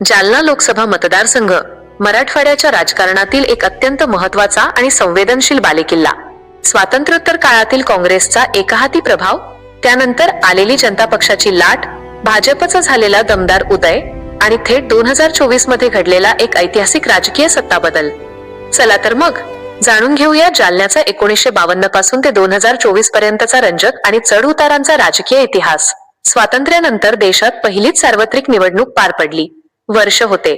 जालना लोकसभा मतदारसंघ मराठवाड्याच्या राजकारणातील एक अत्यंत महत्त्वाचा आणि संवेदनशील बालेकिल्ला. स्वातंत्र्योत्तर काळातील काँग्रेसचा एकहाती प्रभाव, त्यानंतर आलेली जनता पक्षाची लाट, भाजपचा झालेला दमदार उदय आणि थेट 2024 मध्ये घडलेला एक ऐतिहासिक राजकीय सत्ता बदल. चला तर मग जाणून घेऊया जालन्याचा 1952 पासून ते 2024 पर्यंतचा रंजक आणि चढ उतारांचा राजकीय इतिहास. स्वातंत्र्यानंतर देशात पहिलीच सार्वत्रिक निवडणूक पार पडली. वर्ष होते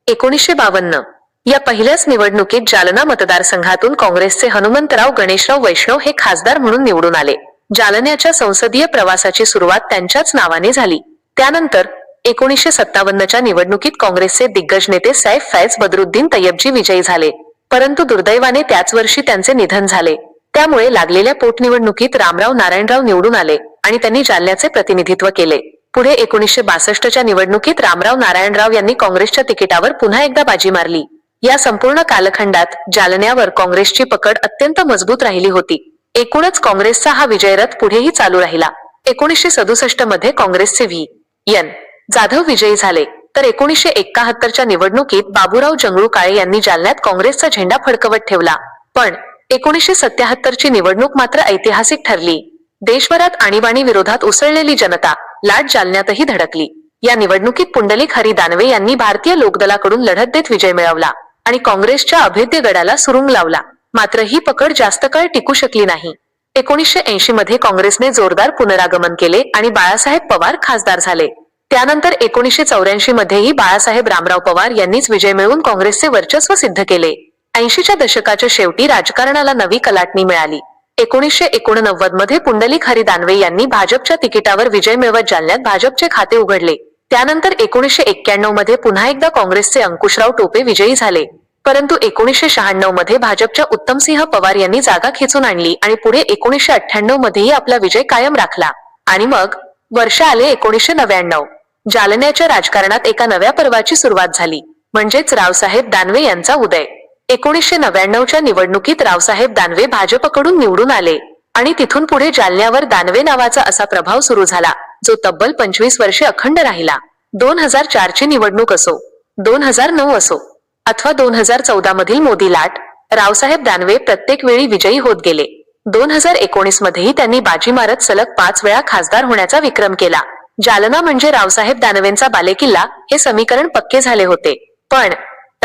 1952. या पहिल्याच निवडणुकीत जालना मतदारसंघातून काँग्रेसचे हनुमंतराव गणेशराव वैष्णव हे खासदार म्हणून निवडून आले. जालन्याच्या संसदीय प्रवासाची सुरुवात त्यांच्याच नावाने झाली. त्यानंतर 1957च्या निवडणुकीत काँग्रेसचे दिग्गज नेते सैफ फैज बदरुद्दीन तय्यबजी विजयी झाले, परंतु दुर्दैवाने त्याच वर्षी त्यांचे निधन झाले. त्यामुळे लागलेल्या पोटनिवडणुकीत रामराव नारायणराव निवडून आले आणि त्यांनी जालन्याचे प्रतिनिधित्व केले. पुढे 1962च्या निवडणुकीत रामराव नारायणराव यांनी काँग्रेसच्या तिकिटावर पुन्हा एकदा बाजी मारली. या संपूर्ण कालखंडात जालन्यावर काँग्रेसची पकड अत्यंत मजबूत राहिली होती. एकूणच काँग्रेसचा हा विजयरथ पुढेही चालू राहिला. 1967 मध्ये काँग्रेसचे व्ही.एन. जाधव विजयी झाले, तर 1971च्या निवडणुकीत बाबूराव जंगळू काळे यांनी जालन्यात काँग्रेसचा झेंडा फडकवत ठेवला. पण 1977ची निवडणूक मात्र ऐतिहासिक ठरली. देशभरात आणीबाणी विरोधात उसळलेली जनता लाट जालन्यातही धडकली. या निवडणुकीत पुंडलिक हरी दानवे यांनी भारतीय लोकदलाकडून लढत देत विजय मिळवला आणि काँग्रेसच्या अभेद्य गडाला सुरुंग लावला. मात्र ही पकड जास्त काळ टिकू शकली नाही. 1980 मध्ये काँग्रेसने जोरदार पुनरागमन केले आणि बाळासाहेब पवार खासदार झाले. त्यानंतर 1984 मध्येही बाळासाहेब रामराव पवार यांनीच विजय मिळवून काँग्रेसचे वर्चस्व सिद्ध केले. 80च्या दशकाच्या शेवटी राजकारणाला नवी कलाटणी मिळाली. 1989 मध्ये पुंडलिक हरी दानवे यांनी भाजपच्या तिकिटावर विजय मिळवत जालन्यात भाजपचे खाते उघडले. त्यानंतर 1991 मध्ये पुन्हा एकदा काँग्रेसचे अंकुशराव टोपे विजयी झाले, परंतु 1996 मध्ये भाजपच्या उत्तमसिंह पवार यांनी जागा खेचून आणली आणि पुढे 1998 मध्येही आपला विजय कायम राखला. आणि मग वर्ष आले 1999. जालन्याच्या राजकारणात एका नव्या पर्वाची सुरुवात झाली, म्हणजेच रावसाहेब दानवे यांचा उदय. 1999च्या निवडणुकीत रावसाहेब दानवे भाजपकडून निवडून आले आणि तिथून पुढे जालन्यावर दानवे नावाचा असा प्रभाव सुरू झाला, जो तब्बल 25 वर्षे अखंड राहिला. 2004ची निवडणूक असो, 2009 असो अथवा 2014 मधील मोदी लाट, रावसाहेब दानवे प्रत्येक वेळी विजयी होत गेले. 2019 मध्येही त्यांनी बाजी मारत सलग 5 वेळा खासदार होण्याचा विक्रम केला. जालना म्हणजे रावसाहेब दानवेंचा बालेकिल्ला हे समीकरण पक्के झाले होते. पण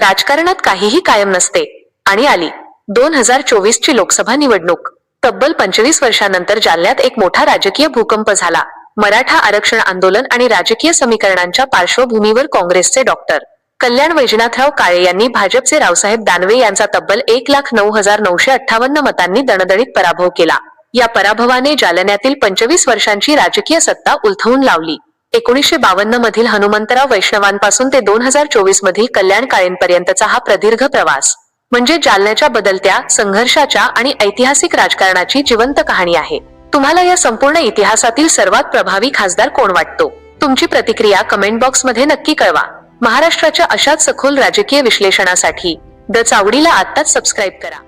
राजकारणात काहीही कायम नसते आणि आली 2024ची लोकसभा निवडणूक. तब्बल 25 वर्षांनंतर जालन्यात एक मोठा राजकीय भूकंप झाला. मराठा आरक्षण आंदोलन आणि राजकीय समीकरणांच्या पार्श्वभूमीवर काँग्रेसचे डॉक्टर कल्याण वैजनाथराव काळे यांनी भाजपचे रावसाहेब दानवे यांचा तब्बल 1,09,958 मतांनी दणदणीत पराभव केला. या पराभवाने जालन्यातील 25 वर्षांची राजकीय सत्ता उलथवून लावली. 1952 मधील हनुमंतराव वैष्णवांपासून ते 2024 मधील कल्याण काळेंपर्यंतचा हा प्रदीर्घ प्रवास म्हणजे जालन्याच्या बदलत्या, संघर्षाच्या आणि ऐतिहासिक राजकारणाची जिवंत कहाणी आहे. तुम्हाला या संपूर्ण इतिहासातील सर्वात प्रभावी खासदार कोण वाटतो? तुमची प्रतिक्रिया कमेंट बॉक्स मध्ये नक्की कळवा. महाराष्ट्राच्या अशाच सखोल राजकीय विश्लेषणासाठी द चावडीला आत्ताच सबस्क्राईब करा.